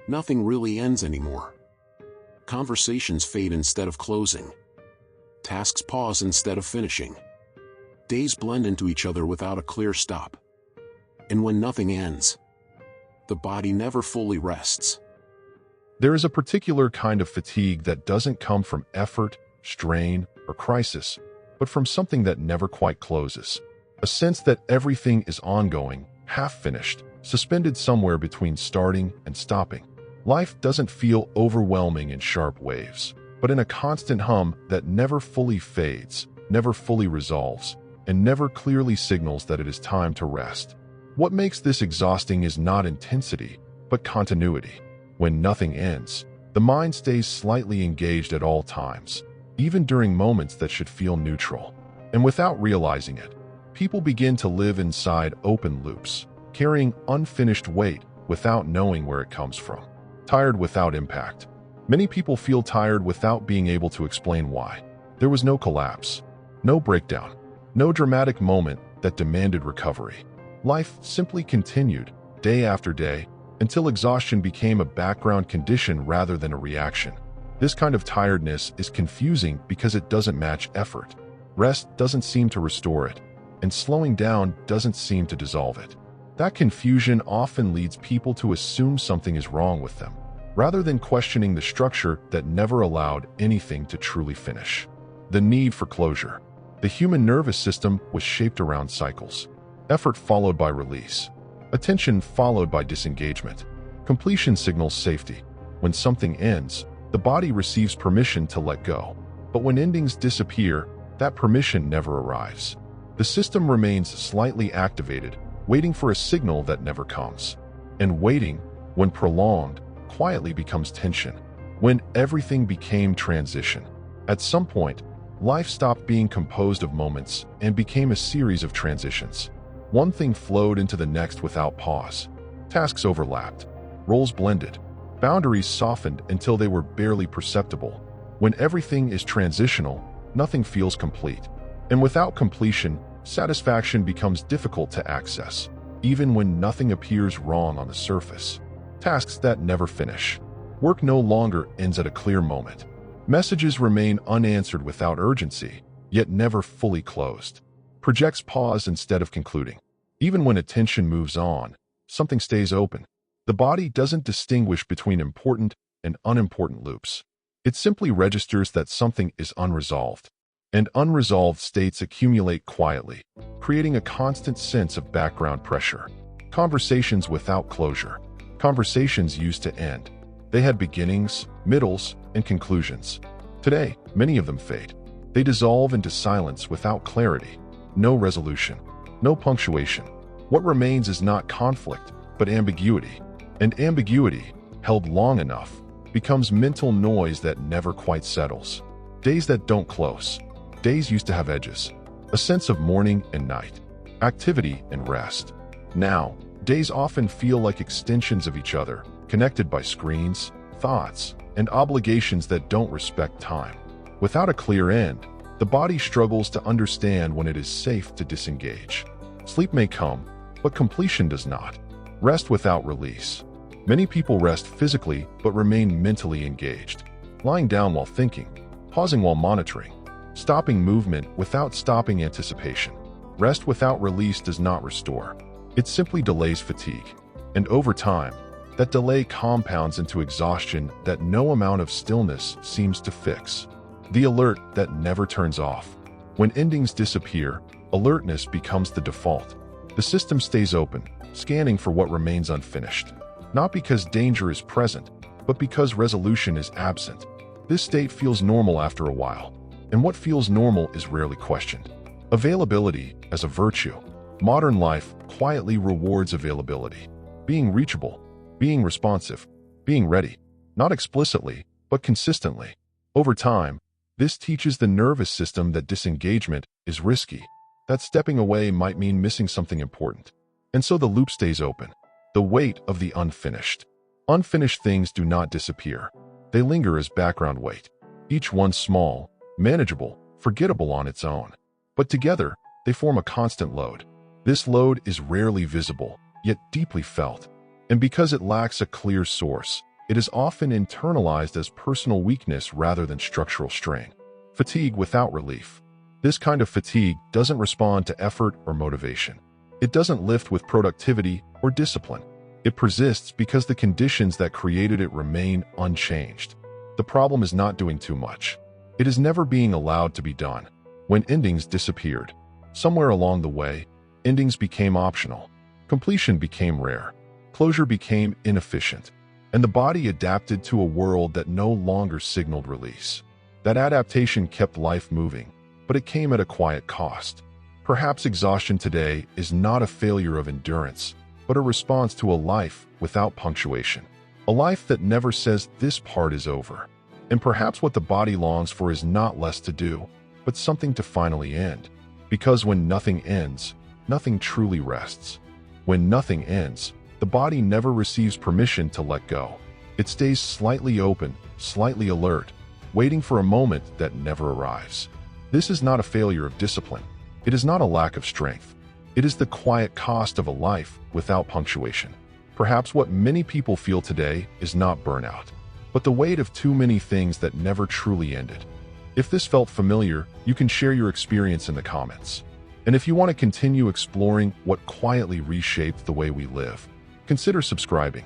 Nothing really ends anymore. Conversations fade instead of closing. Tasks pause instead of finishing. Days blend into each other without a clear stop. And when nothing ends, the body never fully rests. There is a particular kind of fatigue that doesn't come from effort, strain, or crisis, but from something that never quite closes. A sense that everything is ongoing, half-finished, suspended somewhere between starting and stopping. Life doesn't feel overwhelming in sharp waves, but in a constant hum that never fully fades, never fully resolves, and never clearly signals that it is time to rest. What makes this exhausting is not intensity, but continuity. When nothing ends, the mind stays slightly engaged at all times, even during moments that should feel neutral. And without realizing it, people begin to live inside open loops, carrying unfinished weight without knowing where it comes from. Tired without impact. Many people feel tired without being able to explain why. There was no collapse, no breakdown, no dramatic moment that demanded recovery. Life simply continued, day after day, until exhaustion became a background condition rather than a reaction. This kind of tiredness is confusing because it doesn't match effort. Rest doesn't seem to restore it, and slowing down doesn't seem to dissolve it. That confusion often leads people to assume something is wrong with them, rather than questioning the structure that never allowed anything to truly finish. The need for closure. The human nervous system was shaped around cycles. Effort followed by release. Attention followed by disengagement. Completion signals safety. When something ends, the body receives permission to let go. But when endings disappear, that permission never arrives. The system remains slightly activated, waiting for a signal that never comes. And waiting, when prolonged, quietly becomes tension. When everything became transition. At some point, life stopped being composed of moments and became a series of transitions. One thing flowed into the next without pause. Tasks overlapped. Roles blended. Boundaries softened until they were barely perceptible. When everything is transitional, nothing feels complete. And without completion, satisfaction becomes difficult to access, even when nothing appears wrong on the surface. Tasks that never finish. Work no longer ends at a clear moment. Messages remain unanswered without urgency, yet never fully closed. Projects pause instead of concluding. Even when attention moves on, something stays open. The body doesn't distinguish between important and unimportant loops. It simply registers that something is unresolved. And unresolved states accumulate quietly, creating a constant sense of background pressure. Conversations without closure. Conversations used to end. They had beginnings, middles, and conclusions. Today, many of them fade. They dissolve into silence without clarity. No resolution. No punctuation. What remains is not conflict, but ambiguity. And ambiguity, held long enough, becomes mental noise that never quite settles. Days that don't close. Days used to have edges. A sense of morning and night. Activity and rest. Now, days often feel like extensions of each other, connected by screens, thoughts, and obligations that don't respect time. Without a clear end, the body struggles to understand when it is safe to disengage. Sleep may come, but completion does not. Rest without release. Many people rest physically but remain mentally engaged. Lying down while thinking, pausing while monitoring, stopping movement without stopping anticipation. Rest without release does not restore. It simply delays fatigue. And over time, that delay compounds into exhaustion that no amount of stillness seems to fix. The alert that never turns off. When endings disappear, alertness becomes the default. The system stays open, scanning for what remains unfinished. Not because danger is present, but because resolution is absent. This state feels normal after a while, and what feels normal is rarely questioned. Availability as a virtue. Modern life quietly rewards availability. Being reachable, being responsive, being ready. Not explicitly, but consistently. Over time, this teaches the nervous system that disengagement is risky, that stepping away might mean missing something important. And so the loop stays open. The weight of the unfinished. Unfinished things do not disappear. They linger as background weight. Each one small, manageable, forgettable on its own. But together, they form a constant load. This load is rarely visible, yet deeply felt. And because it lacks a clear source, It is often internalized as personal weakness rather than structural strain. Fatigue without relief. This kind of fatigue doesn't respond to effort or motivation. It doesn't lift with productivity or discipline. It persists because the conditions that created it remain unchanged. The problem is not doing too much. It is never being allowed to be done. When endings disappeared, somewhere along the way, endings became optional. Completion became rare. Closure became inefficient. And the body adapted to a world that no longer signaled release. That adaptation kept life moving, but it came at a quiet cost. Perhaps exhaustion today is not a failure of endurance, but a response to a life without punctuation. A life that never says this part is over. And perhaps what the body longs for is not less to do, but something to finally end. Because when nothing ends, nothing truly rests. When nothing ends, the body never receives permission to let go. It stays slightly open, slightly alert, waiting for a moment that never arrives. This is not a failure of discipline. It is not a lack of strength. It is the quiet cost of a life without punctuation. Perhaps what many people feel today is not burnout, but the weight of too many things that never truly ended. If this felt familiar, you can share your experience in the comments. And if you want to continue exploring what quietly reshaped the way we live, consider subscribing.